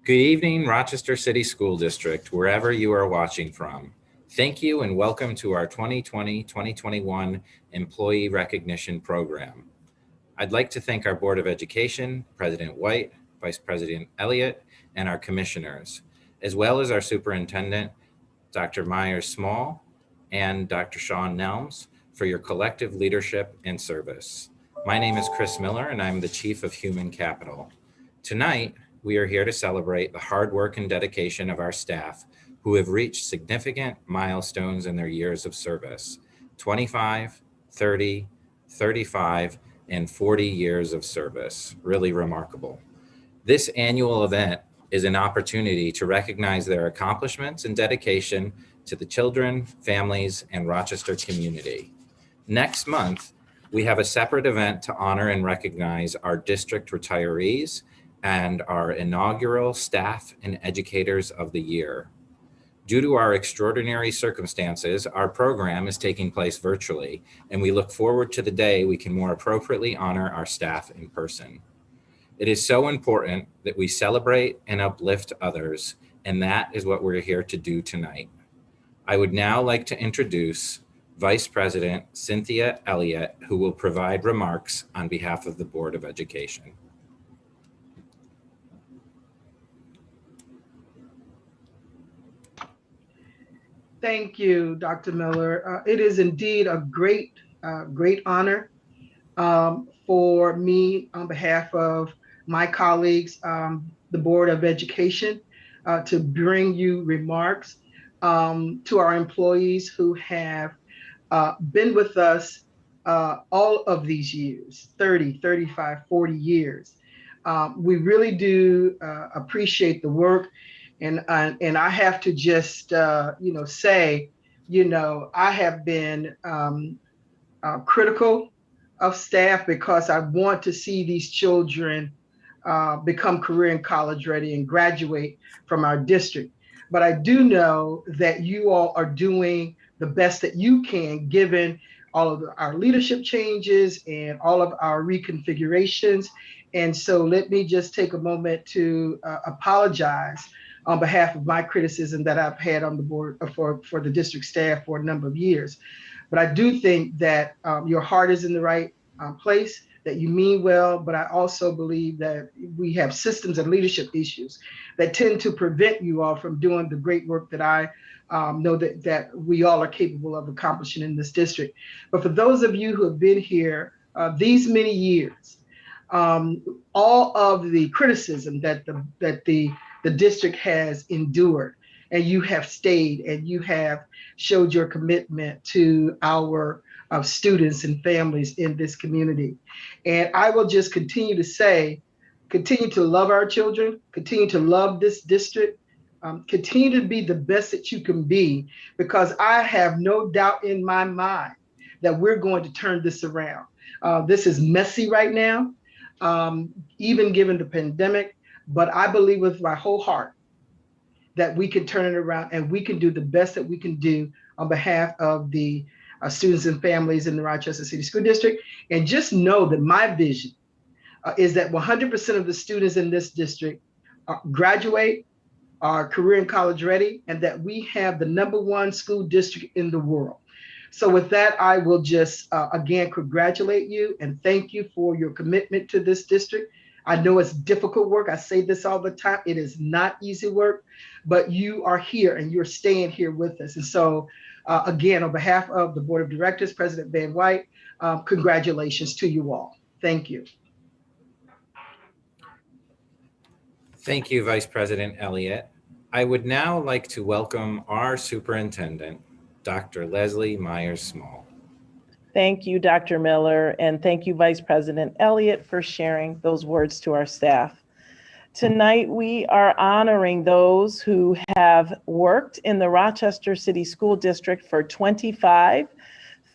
Good evening, Rochester City School District, wherever you are watching from. Thank you and welcome to our 2020-2021 Employee Recognition Program. I'd like to thank our Board of Education, President White, Vice President Elliott, and our commissioners, as well as our Superintendent, Dr. Myers-Small, and Dr. Sean Nelms, for your collective leadership and service. My name is Chris Miller, and I'm the Chief of Human Capital. Tonight, we are here to celebrate the hard work and dedication of our staff who have reached significant milestones in their years of service, 25, 30, 35, and 40 years of service. Really remarkable. This annual event is an opportunity to recognize their accomplishments and dedication to the children, families, and Rochester community. Next month, we have a separate event to honor and recognize our district retirees and our inaugural Staff and Educators of the Year. Due to our extraordinary circumstances, our program is taking place virtually, and we look forward to the day we can more appropriately honor our staff in person. It is so important that we celebrate and uplift others, and that is what we're here to do tonight. I would now like to introduce Vice President Cynthia Elliott, who will provide remarks on behalf of the Board of Education. Thank you, Dr. Miller. It is indeed a great honor for me on behalf of my colleagues, the Board of Education, to bring you remarks to our employees who have been with us all of these years, 30, 35, 40 years. We really do appreciate the work. And I have to just, say, I have been critical of staff because I want to see these children become career and college ready and graduate from our district. But I do know that you all are doing the best that you can, given all of our leadership changes and all of our reconfigurations. And so let me just take a moment to apologize on behalf of my criticism that I've had on the board for the district staff for a number of years. But I do think that your heart is in the right place, that you mean well, but I also believe that we have systems and leadership issues that tend to prevent you all from doing the great work that I know that we all are capable of accomplishing in this district. But for those of you who have been here these many years, all of the criticism that the district has endured, and you have stayed and you have showed your commitment to our students and families in this community. And I will just continue to say, continue to love our children, continue to love this district, continue to be the best that you can be, because I have no doubt in my mind that we're going to turn this around. This is messy right now, even given the pandemic. But I believe with my whole heart that we can turn it around and we can do the best that we can do on behalf of the students and families in the Rochester City School District. And just know that my vision is that 100% of the students in this district graduate, are career and college ready, and that we have the #1 school district in the world. So with that, I will just again congratulate you and thank you for your commitment to this district. I know it's difficult work. I say this all the time. It is not easy work, but you are here and you're staying here with us. And so again, on behalf of the Board of Directors, President Van White, congratulations to you all. Thank you. Thank you, Vice President Elliott. I would now like to welcome our Superintendent, Dr. Leslie Myers-Small. Thank you, Dr. Miller, and thank you, Vice President Elliott, for sharing those words to our staff. Tonight, we are honoring those who have worked in the Rochester City School District for 25,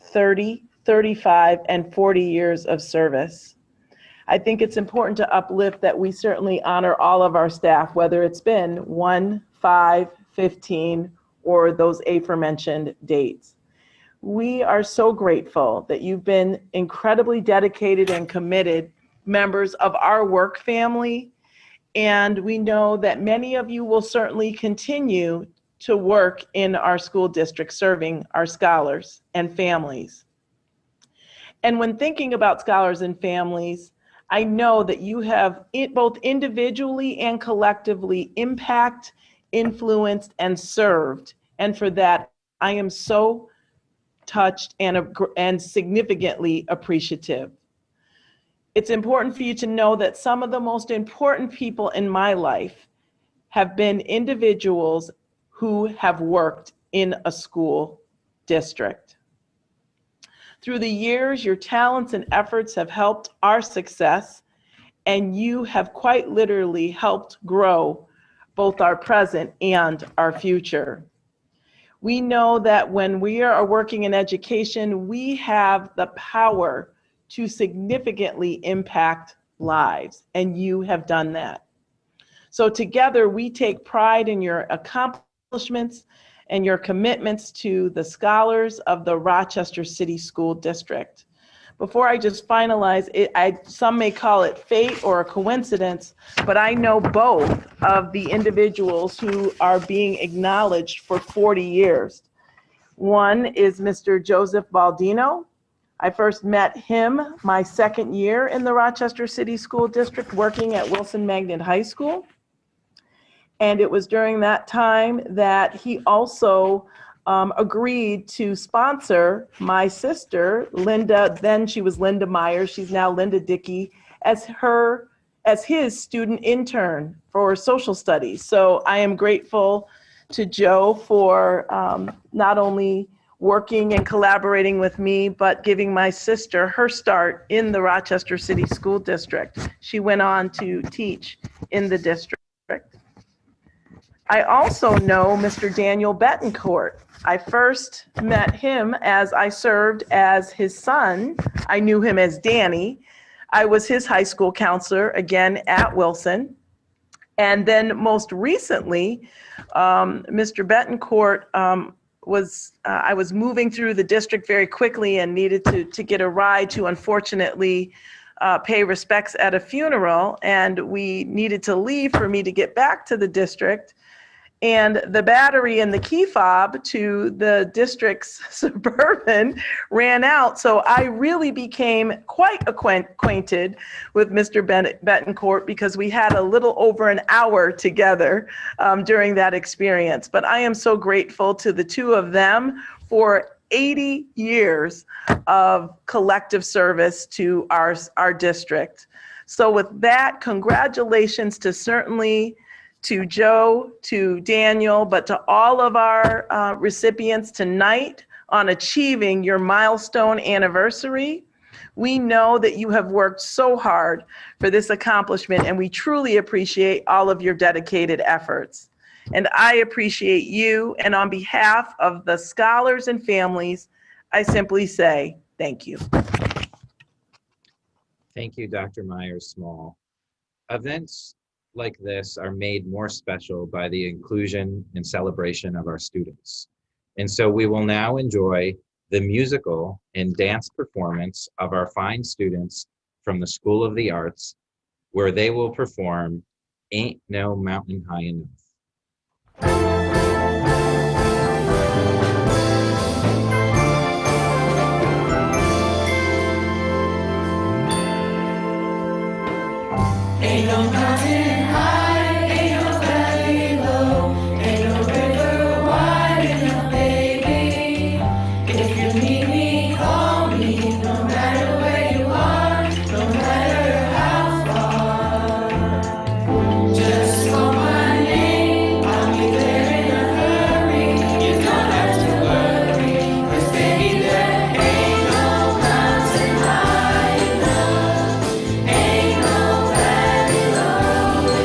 30, 35, and 40 years of service. I think it's important to uplift that we certainly honor all of our staff, whether it's been 1, 5, 15, or those aforementioned dates. We are so grateful that you've been incredibly dedicated and committed members of our work family And we know that many of you will certainly continue to work in our school district serving our scholars and families. And when thinking about scholars and families, I know that you have both individually and collectively impacted, influenced, and served. And for that, I am so touched and significantly appreciative. It's important for you to know that some of the most important people in my life have been individuals who have worked in a school district. Through the years, your talents and efforts have helped our success, and you have quite literally helped grow both our present and our future. We know that when we are working in education, we have the power to significantly impact lives, and you have done that. So together, we take pride in your accomplishments and your commitments to the scholars of the Rochester City School District. Before I just finalize it, some may call it fate or a coincidence, but I know both of the individuals who are being acknowledged for 40 years. One is Mr. Joseph Baldino. I first met him my second year in the Rochester City School District working at Wilson Magnet High School. And it was during that time that he also agreed to sponsor my sister, Linda, then she was Linda Myers, she's now Linda Dickey, as his student intern for social studies. So I am grateful to Joe for not only working and collaborating with me, but giving my sister her start in the Rochester City School District. She went on to teach in the district. I also know Mr. Daniel Bettencourt. I first met him as I served as his son. I knew him as Danny. I was his high school counselor, again, at Wilson. And then most recently, Mr. Bettencourt I was moving through the district very quickly and needed to get a ride to, unfortunately, pay respects at a funeral. And we needed to leave for me to get back to the district. And the battery in the key fob to the district's Suburban ran out. So I really became quite acquainted with Mr. Bettencourt because we had a little over an hour together during that experience. But I am so grateful to the two of them for 80 years of collective service to our district. So with that, congratulations to Joe, to Daniel, but to all of our recipients tonight on achieving your milestone anniversary. We know that you have worked so hard for this accomplishment, and we truly appreciate all of your dedicated efforts. And I appreciate you, and on behalf of the scholars and families, I simply say thank you. Thank you, Dr. Myers-Small. Events like this are made more special by the inclusion and celebration of our students. And so we will now enjoy the musical and dance performance of our fine students from the School of the Arts, where they will perform Ain't No Mountain High Enough. Ain't no mountain high, ain't no valley low, ain't no river wide enough, baby. If you need me, call me, no matter where you are, no matter how far. Just call my name, I'll be there in a hurry. You don't have to worry, 'cause baby, there ain't no mountain high enough, ain't no valley low.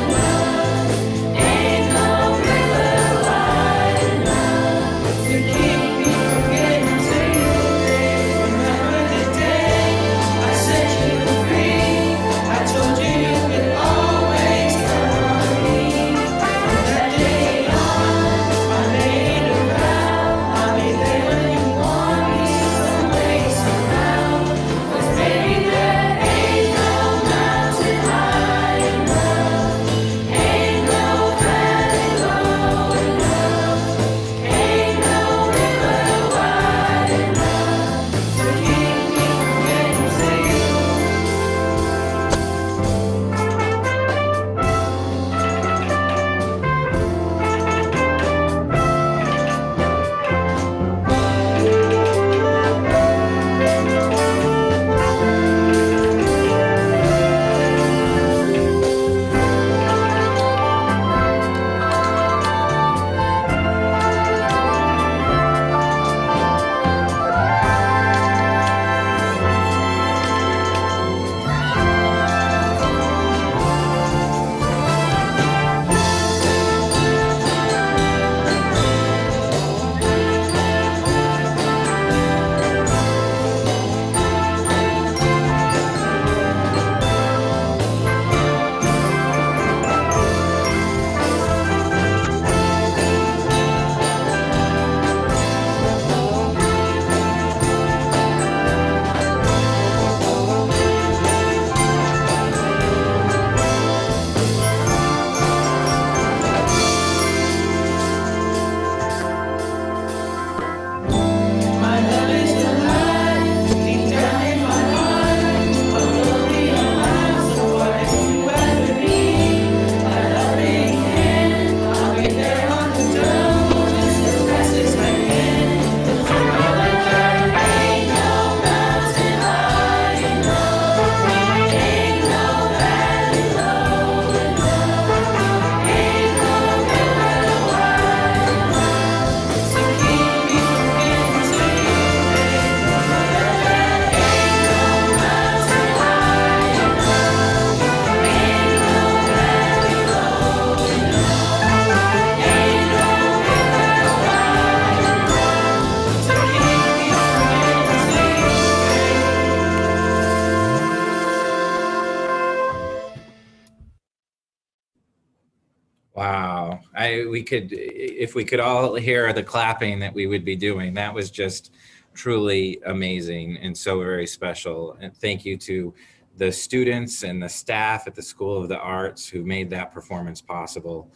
we could, if we could all hear the clapping that we would be doing. That was just truly amazing and so very special. And thank you to the students and the staff at the School of the Arts who made that performance possible.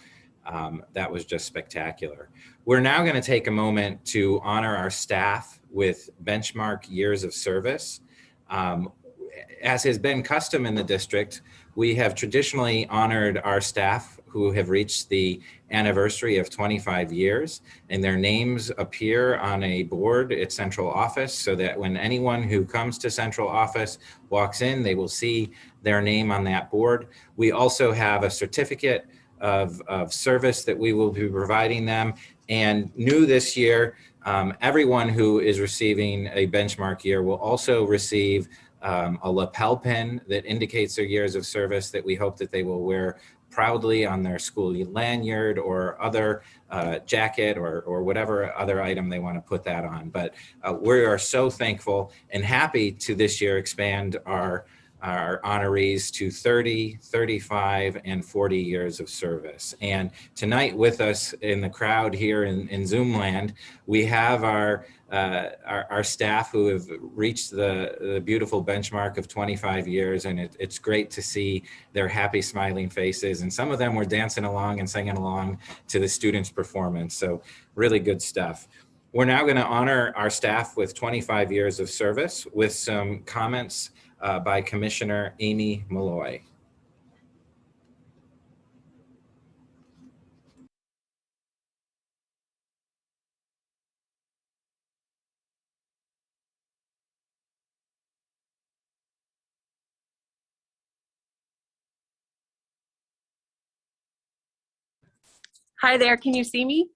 That was just spectacular. We're now going to take a moment to honor our staff with benchmark years of service. As has been custom in the district, we have traditionally honored our staff who have reached the anniversary of 25 years, and their names appear on a board at central office so that when anyone who comes to central office walks in, they will see their name on that board. We also have a certificate of service that we will be providing them. And new this year, everyone who is receiving a benchmark year will also receive a lapel pin that indicates their years of service that we hope that they will wear proudly on their school lanyard or other jacket or whatever other item they want to put that on. But we are so thankful and happy to this year expand our honorees to 30, 35, and 40 years of service. And tonight with us in the crowd here in Zoom land, we have our staff who have reached the beautiful benchmark of 25 years. And it's great to see their happy smiling faces. And some of them were dancing along and singing along to the students' performance. So really good stuff. We're now going to honor our staff with 25 years of service with some comments by Commissioner Amy Malloy. Hi there, can you see me?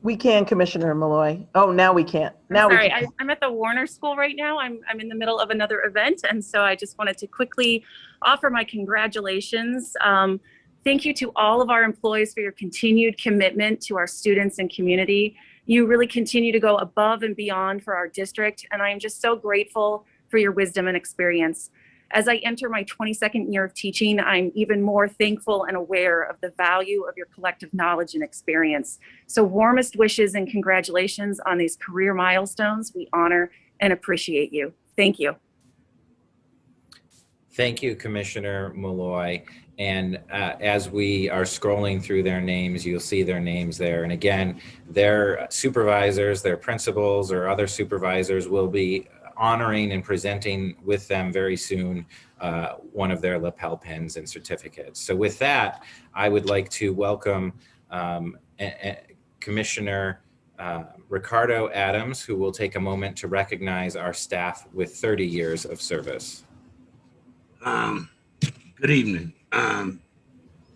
We can, Commissioner Malloy. Oh, now we can't. Now Sorry, we can. I'm at the Warner School right now. I'm in the middle of another event, and so I just wanted to quickly offer my congratulations. Thank you to all of our employees for your continued commitment to our students and community. You really continue to go above and beyond for our district, and I am just so grateful for your wisdom and experience. As I enter my 22nd year of teaching, I'm even more thankful and aware of the value of your collective knowledge and experience. So warmest wishes and congratulations on these career milestones. We honor and appreciate you. Thank you. Thank you, Commissioner Malloy. And as we are scrolling through their names, you'll see their names there. And again, their supervisors, their principals, or other supervisors will be honoring and presenting with them very soon one of their lapel pins and certificates. So with that, I would like to welcome Commissioner Ricardo Adams, who will take a moment to recognize our staff with 30 years of service. Good evening.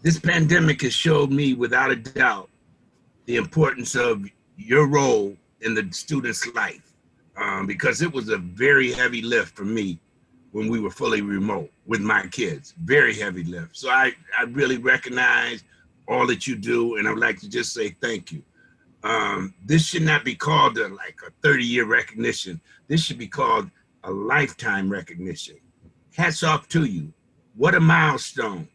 This pandemic has showed me without a doubt the importance of your role in the student's life. Because it was a very heavy lift for me when we were fully remote with my kids, very heavy lift. So I really recognize all that you do, and I would like to just say thank you. This should not be called like a 30-year recognition. This should be called a lifetime recognition. Hats off to you. What a milestone.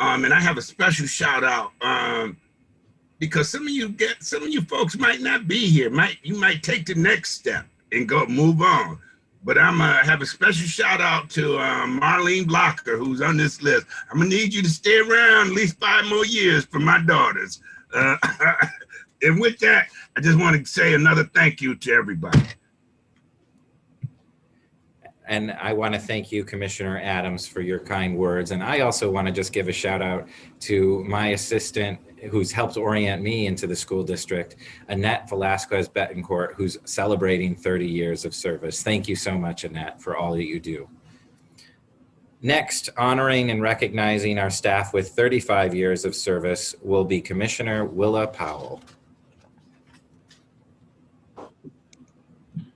And I have a special shout out because some of you folks might not be here. You might take the next step and move on. But I'm gonna have a special shout out to Marlene Blocker, who's on this list. I'm gonna need you to stay around at least 5 more years for my daughters. And with that, I just want to say another thank you to everybody. And I want to thank you, Commissioner Adams, for your kind words. And I also want to just give a shout out to my assistant who's helped orient me into the school district, Annette Velasquez Bettencourt, who's celebrating 30 years of service. Thank you so much, Annette, for all that you do. Next, honoring and recognizing our staff with 35 years of service will be Commissioner Willa Powell.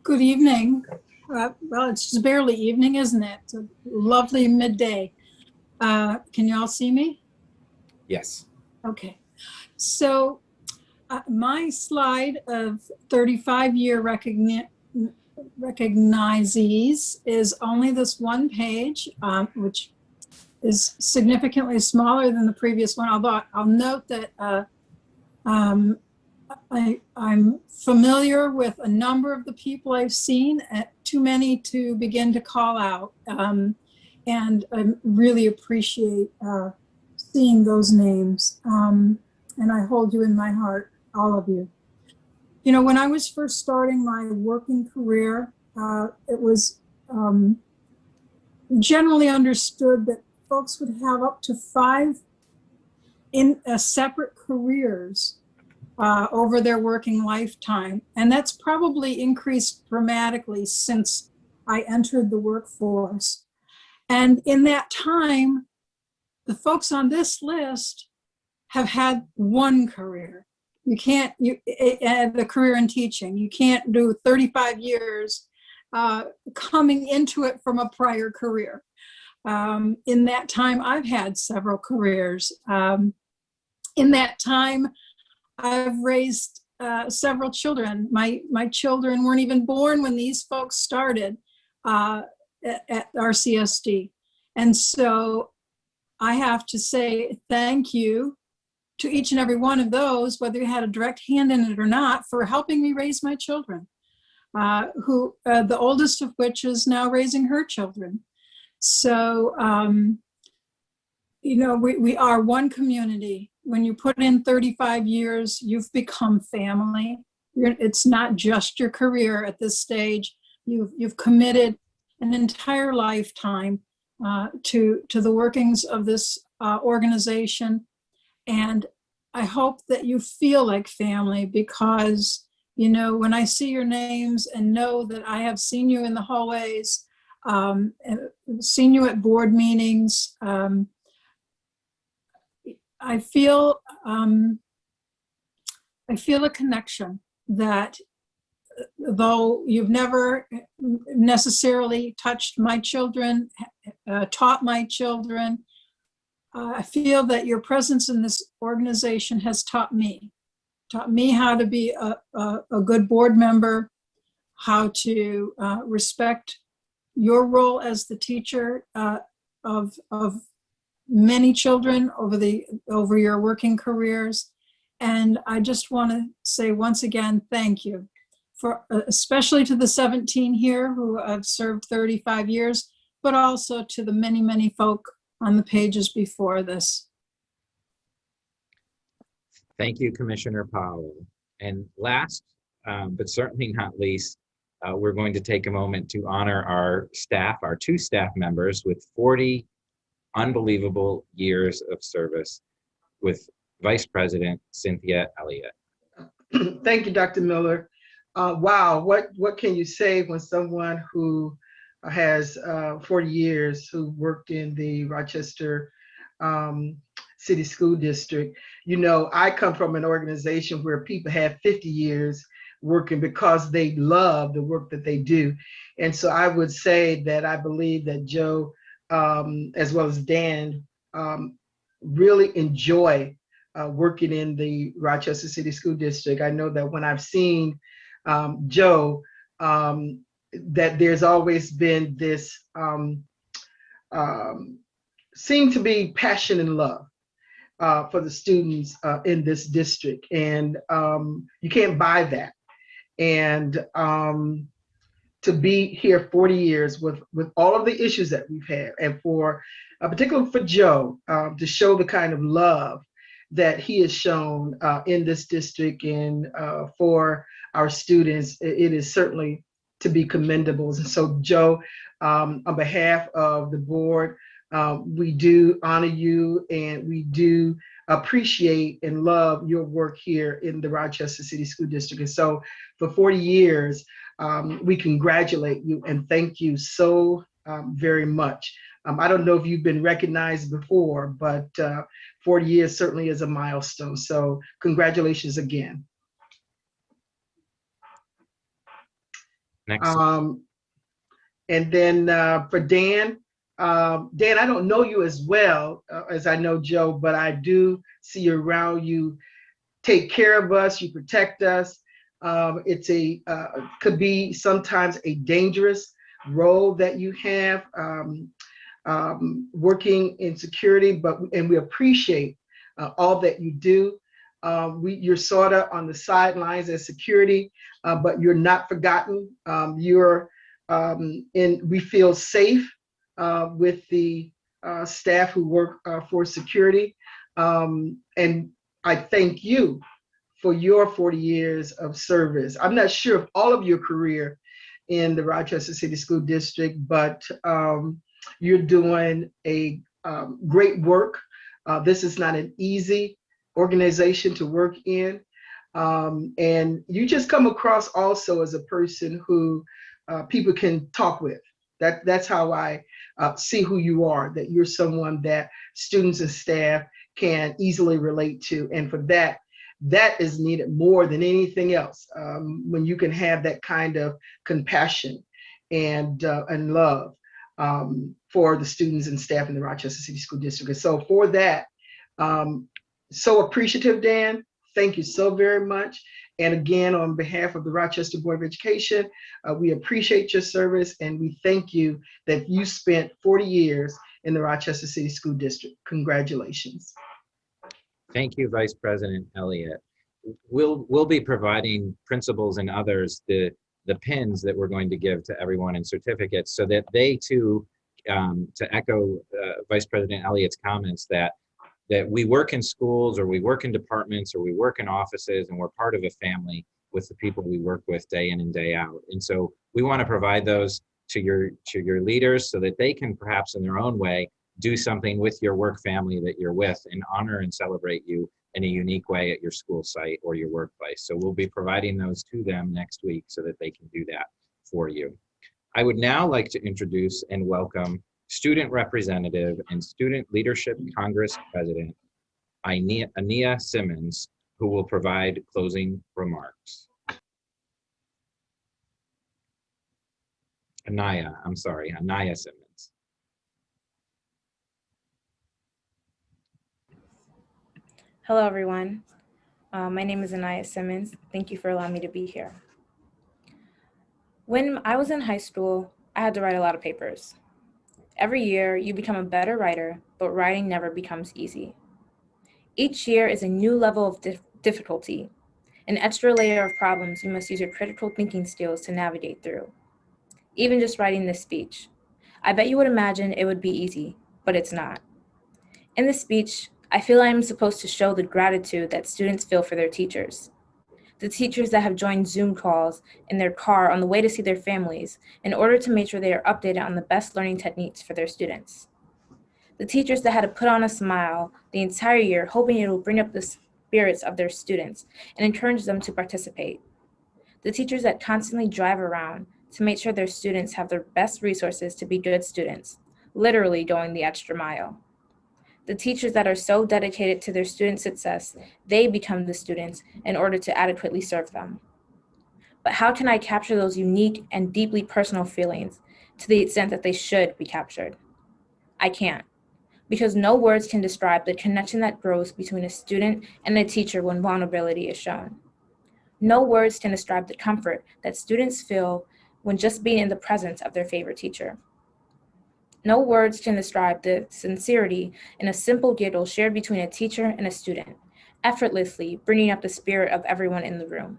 Good evening. Well, it's just barely evening, isn't it? It's a lovely midday. Can you all see me? Yes. Okay. So my slide of 35-year recognizees is only this one page, which is significantly smaller than the previous one, although I'll note that I'm familiar with a number of the people I've seen, too many to begin to call out. And I really appreciate seeing those names. And I hold you in my heart, all of you. You know, when I was first starting my working career, it was generally understood that folks would have up to 5 in separate careers over their working lifetime. And that's probably increased dramatically since I entered the workforce. And in that time, the folks on this list have had one career. You can't, the career in teaching, you can't do 35 years coming into it from a prior career. In that time, I've had several careers. In that time, I've raised several children. My children weren't even born when these folks started at RCSD. And so I have to say thank you to each and every one of those, whether you had a direct hand in it or not, for helping me raise my children, the oldest of which is now raising her children. So, you know, we are one community. When you put in 35 years, you've become family. It's not just your career at this stage. You've committed an entire lifetime to the workings of this organization. And I hope that you feel like family, because, you know, when I see your names and know that I have seen you in the hallways, seen you at board meetings, I feel a connection that, though you've never necessarily touched my children, taught my children, I feel that your presence in this organization has taught me how to be a good board member, how to respect your role as the teacher of many children over your working careers. And I just want to say once again, thank you, for especially to the 17 here who have served 35 years, but also to the many, many folk on the pages before this. Thank you, Commissioner Powell. And last, but certainly not least, we're going to take a moment to honor our staff, our 2 staff members with 40 unbelievable years of service, with Vice President Cynthia Elliott. Thank you, Dr. Miller. Wow, what can you say when someone who has 40 years, who worked in the Rochester City School District? You know, I come from an organization where people have 50 years working because they love the work that they do. And so I would say that I believe that Joe, as well as Dan, really enjoy working in the Rochester City School District. I know that when I've seen Joe, that there's always been this seem to be passion and love for the students in this district. And you can't buy that. And to be here 40 years with all of the issues that we've had, and for particularly for Joe, to show the kind of love that he has shown in this district and for our students, it is certainly to be commendable. And so Joe, on behalf of the board, we do honor you, and we do appreciate and love your work here in the Rochester City School District. And so for 40 years, we congratulate you and thank you so very much. I don't know if you've been recognized before, but 40 years certainly is a milestone. So congratulations again. Next. And then for Dan, Dan, I don't know you as well as I know Joe, but I do see you around. You take care of us, you protect us. It's could be sometimes a dangerous role that you have. working in security, and we appreciate all that you do. You're sort of on the sidelines as security, but you're not forgotten. We feel safe with the staff who work for security. And I thank you for your 40 years of service. I'm not sure of all of your career in the Rochester City School District, but you're doing a great work. This is not an easy organization to work in. And you just come across also as a person who people can talk with. That's how I see who you are, that you're someone that students and staff can easily relate to. And for that is needed more than anything else. When you can have that kind of compassion and love for the students and staff in the Rochester City School District. And so for that, so appreciative, Dan. Thank you so very much. And again, on behalf of the Rochester Board of Education, we appreciate your service and we thank you that you spent 40 years in the Rochester City School District. Congratulations. Thank you, Vice President Elliott. We'll be providing principals and others the pins that we're going to give to everyone in certificates so that they too, to echo Vice President Elliott's comments, that we work in schools or we work in departments or we work in offices and we're part of a family with the people we work with day in and day out. And so we want to provide those to your leaders so that they can perhaps in their own way do something with your work family that you're with and honor and celebrate you in a unique way at your school site or your workplace. So we'll be providing those to them next week so that they can do that for you. I would now like to introduce and welcome Student Representative and Student Leadership Congress President, Ania Simmons, who will provide closing remarks. Ania Simmons. Hello, everyone. My name is Ania Simmons. Thank you for allowing me to be here. When I was in high school, I had to write a lot of papers. Every year, you become a better writer, but writing never becomes easy. Each year is a new level of difficulty, an extra layer of problems you must use your critical thinking skills to navigate through. Even just writing this speech, I bet you would imagine it would be easy, but it's not. In this speech, I feel I am supposed to show the gratitude that students feel for their teachers. The teachers that have joined Zoom calls in their car on the way to see their families in order to make sure they are updated on the best learning techniques for their students. The teachers that had to put on a smile the entire year hoping it will bring up the spirits of their students and encourage them to participate. The teachers that constantly drive around to make sure their students have their best resources to be good students, literally going the extra mile. The teachers that are so dedicated to their students' success, they become the students in order to adequately serve them. But how can I capture those unique and deeply personal feelings to the extent that they should be captured? I can't, because no words can describe the connection that grows between a student and a teacher when vulnerability is shown. No words can describe the comfort that students feel when just being in the presence of their favorite teacher. No words can describe the sincerity in a simple giggle shared between a teacher and a student, effortlessly bringing up the spirit of everyone in the room.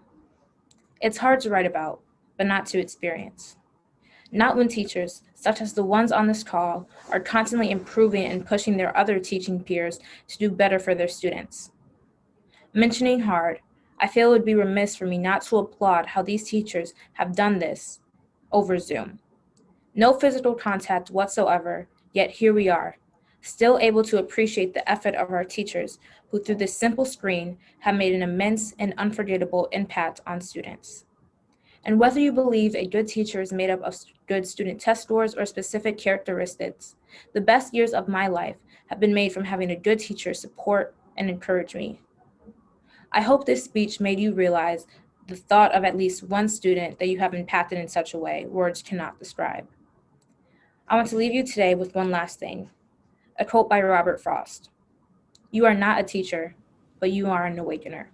It's hard to write about, but not to experience. Not when teachers, such as the ones on this call, are constantly improving and pushing their other teaching peers to do better for their students. Mentioning hard, I feel it would be remiss for me not to applaud how these teachers have done this over Zoom. No physical contact whatsoever, yet here we are, still able to appreciate the effort of our teachers who through this simple screen have made an immense and unforgettable impact on students. And whether you believe a good teacher is made up of good student test scores or specific characteristics, the best years of my life have been made from having a good teacher support and encourage me. I hope this speech made you realize the thought of at least one student that you have impacted in such a way words cannot describe. I want to leave you today with one last thing, a quote by Robert Frost. You are not a teacher, but you are an awakener.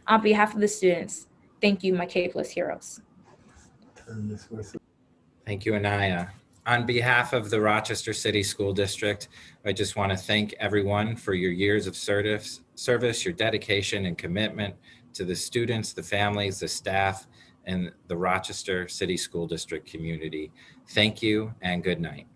On behalf of the students, thank you, my capeless heroes. Thank you, Ania. On behalf of the Rochester City School District, I just want to thank everyone for your years of service, your dedication and commitment to the students, the families, the staff, and the Rochester City School District community. Thank you and good night.